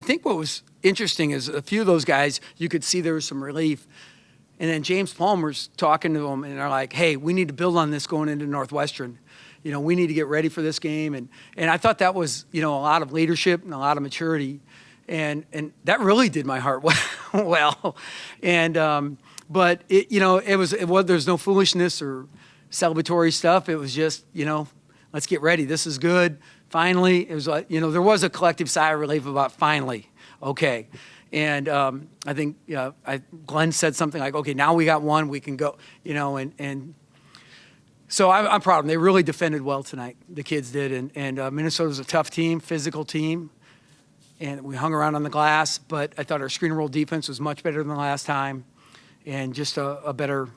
think what was interesting is a few of those guys, you could see there was some relief. And then James Palmer's talking to them, and they're like, hey, we need to build on this going into Northwestern. We need to get ready for this game. And I thought that was, a lot of leadership and a lot of maturity. And that really did my heart well. And but it was there's no foolishness or celebratory stuff. It was just, let's get ready. This is good. Finally, it was like, there was a collective sigh of relief about finally. Okay. And I think Glenn said something like, okay, now we got one, we can go, and so I'm proud of them. They really defended well tonight. The kids did. And Minnesota was a tough team, physical team. And we hung around on the glass, but I thought our screen and roll defense was much better than the last time. And just a better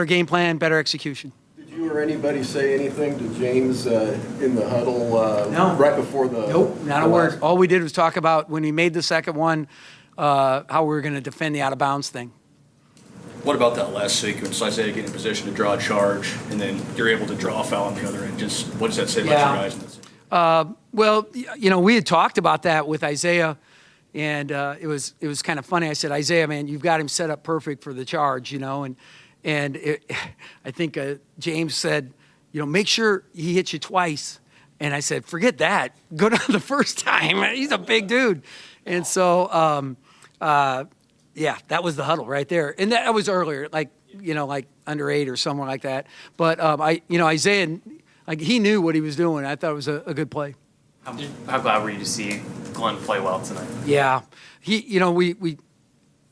game plan, better execution. Did you or anybody say anything to James in the huddle no. right before the? Nope, not a word. All we did was talk about when he made the second one, how we were going to defend the out of bounds thing. What about that last sequence? Isaiah getting in position to draw a charge, and then you're able to draw a foul on the other end. Just what does that say about you guys? Well, we had talked about that with Isaiah, and it was kind of funny. I said, Isaiah, man, you've got him set up perfect for the charge, and I think James said, make sure he hits you twice. And I said, forget that. Go down the first time. He's a big dude. And so, that was the huddle right there. And that was earlier, like under 8 or somewhere like that. But Isaiah, he knew what he was doing. I thought it was a good play. How glad were you to see Glenn play well tonight? Yeah, we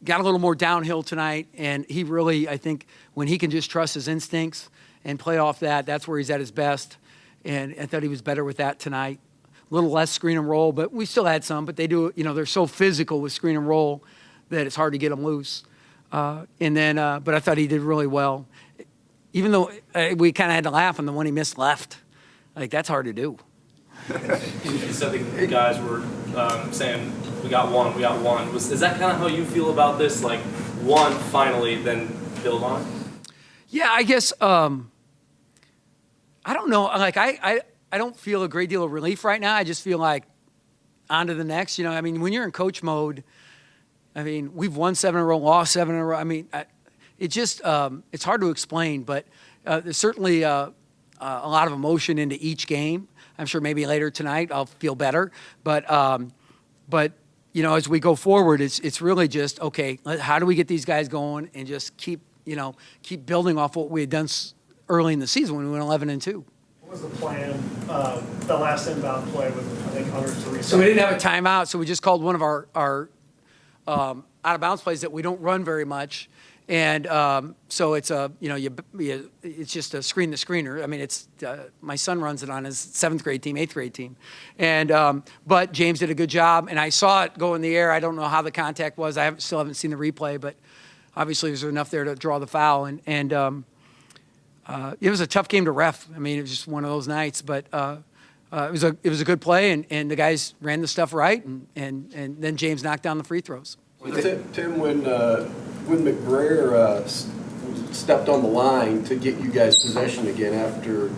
got a little more downhill tonight, and he really, I think, when he can just trust his instincts and play off that, that's where he's at his best. And I thought he was better with that tonight. A little less screen and roll, but we still had some. But they do, they're so physical with screen and roll that it's hard to get them loose. But I thought he did really well. Even though we kind of had to laugh on the one he missed left. Like, that's hard to do. You said the guys were saying, we got one. Is that kind of how you feel about this? Like, one finally, then build on it? Yeah, I guess, I don't know. Like, I don't feel a great deal of relief right now. I just feel like on to the next. When you're in coach mode, we've won 7 in a row, lost 7 in a row. It's hard to explain, but there's certainly a lot of emotion into each game. I'm sure maybe later tonight I'll feel better. But as we go forward, it's really just, okay, how do we get these guys going and just keep building off what we had done early in the season when we went 11-2. What was the plan, the last inbound play with, I think, under 3 seconds? So we didn't have a timeout, so we just called one of our out-of-bounds plays that we don't run very much. And so it's it's just a screen the screener. It's my son runs it on his 7th grade team, 8th grade team, and but James did a good job, and I saw it go in the air. I don't know how the contact was. I still haven't seen the replay, but obviously there's enough there to draw the foul. And it was a tough game to ref. It was just one of those nights, but it was a good play, and the guys ran the stuff right, and then James knocked down the free throws. Tim, when McBrayer stepped on the line to get you guys possession again after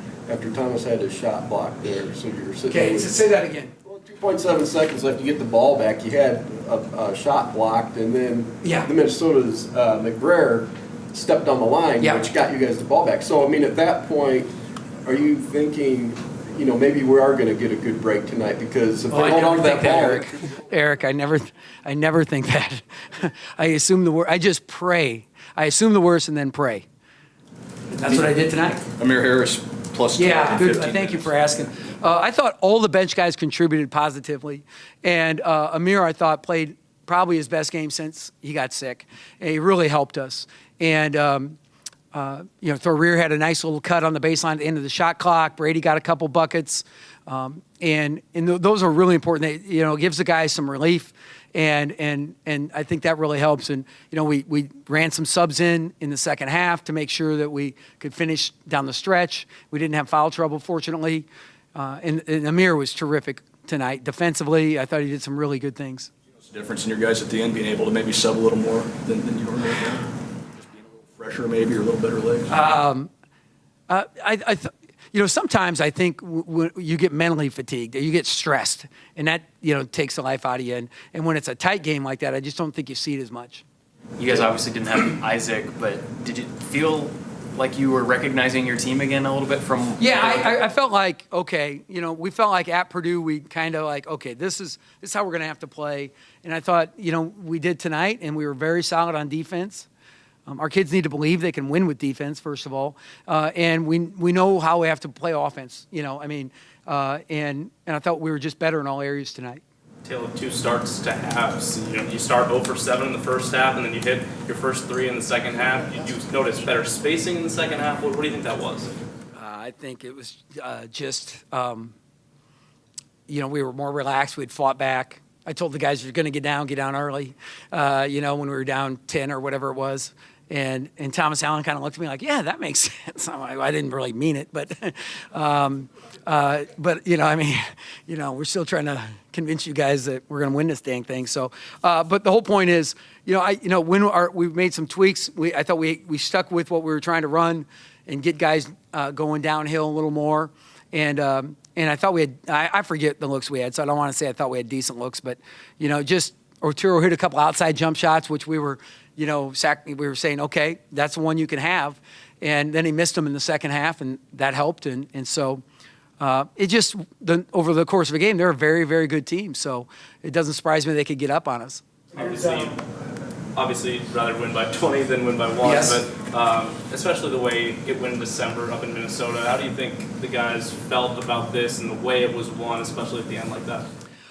Thomas had his shot blocked there, so you're sitting. Okay, so say that again. Well, 2.7 seconds left to get the ball back. You had a shot blocked, and then the Minnesota's McBrayer stepped on the line, which got you guys the ball back. So at that point, are you thinking, maybe we are going to get a good break tonight because if they hold on to that ball. Eric, I never think that. I assume the worst. I just pray. I assume the worst and then pray. That's what I did tonight. Amir Harris plus 12 Yeah, good. Thank Thank you for asking. I thought all the bench guys contributed positively, and Amir, I thought, played probably his best game since he got sick. And he really helped us. And Thorir had a nice little cut on the baseline at the end of the shot clock. Brady got a couple buckets, and those are really important. It gives the guys some relief, and I think that really helps. And we ran some subs in the second half to make sure that we could finish down the stretch. We didn't have foul trouble, fortunately, and Amir was terrific tonight defensively. I thought he did some really good things. What's the difference in your guys at the end being able to maybe sub a little more than you normally do? Fresher maybe, or a little better legs? sometimes I think you get mentally fatigued, you get stressed, and that, takes the life out of you. And when it's a tight game like that, I just don't think you see it as much. You guys obviously didn't have Isaac, but did you feel like you were recognizing your team again a little bit from? Yeah, I felt like, okay, we felt like at Purdue, we kind of like, okay, this is how we're going to have to play. And I thought, we did tonight, and we were very solid on defense. Our kids need to believe they can win with defense, first of all. And we know how we have to play offense, and I thought we were just better in all areas tonight. Tale of two starts to halves. You start 0 for 7 in the first half, and then you hit your first 3 in the second half. You notice better spacing in the second half. What do you think that was? I think it was just, we were more relaxed. We'd fought back. I told the guys, you're going to get down early, when we were down 10 or whatever it was. And Thomas Allen kind of looked at me like, yeah, that makes sense. I didn't really mean it, but we're still trying to convince you guys that we're going to win this dang thing. So, but the whole point is, when we made some tweaks, I thought we stuck with what we were trying to run and get guys going downhill a little more. And I thought we had, I forget the looks we had, so I don't want to say I thought we had decent looks, but, just Arturo hit a couple outside jump shots, which we were, we were saying, okay, that's the one you can have. And then he missed them in the second half, and that helped. And so it just, over the course of a game, they're a very, very good team. So it doesn't surprise me they could get up on us. Obviously, you'd rather win by 20 than win by 1, yes. But especially the way it went in December up in Minnesota, how do you think the guys felt about this and the way it was won, especially at the end like that?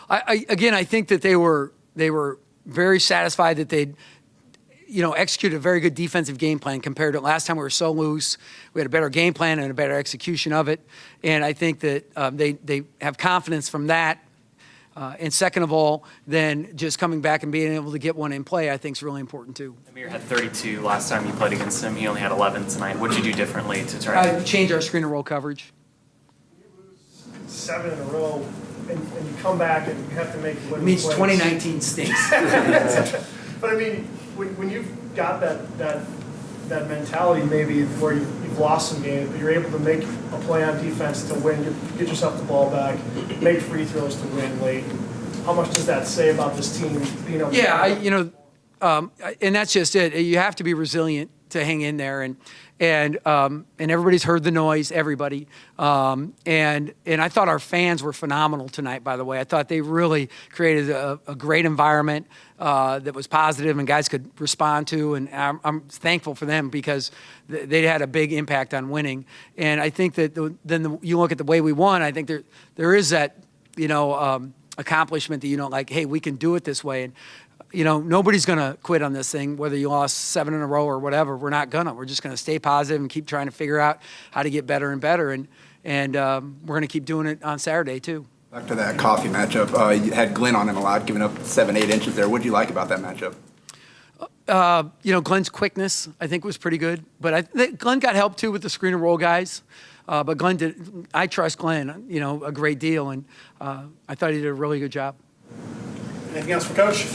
I think that they were very satisfied that they'd, executed a very good defensive game plan compared to last time we were so loose. We had a better game plan and a better execution of it. And I think that they have confidence from that. And second of all, then just coming back and being able to get one in play, I think is really important too. Amir had 32 last time you played against him. He only had 11 tonight. What did you do differently to try to change our screen and roll coverage? You lose 7 in a row, and you come back and you have to make winning It means plays. 2019 stinks. But I mean, when you've got that mentality maybe where you've lost some games, but you're able to make a play on defense to win, get yourself the ball back, make free throws to win late. How much does that say about this team? Yeah, and that's just it. You have to be resilient to hang in there, and everybody's heard the noise, everybody. And I thought our fans were phenomenal tonight, by the way. I thought they really created a great environment that was positive and guys could respond to, and I'm thankful for them because they had a big impact on winning. And I think that you look at the way we won, I think there is that, accomplishment that, hey, we can do it this way. And, nobody's going to quit on this thing, whether you lost 7 in a row or whatever. We're not going to. We're just going to stay positive and keep trying to figure out how to get better and better. And we're going to keep doing it on Saturday, too. Back to that Coffee matchup, you had Glenn on him a lot, giving up 7-8 inches there. What did you like about that matchup? Glenn's quickness, I think, was pretty good. But Glenn got help, too, with the screen and roll guys. But I trust Glenn, a great deal. And I thought he did a really good job. Anything else for Coach?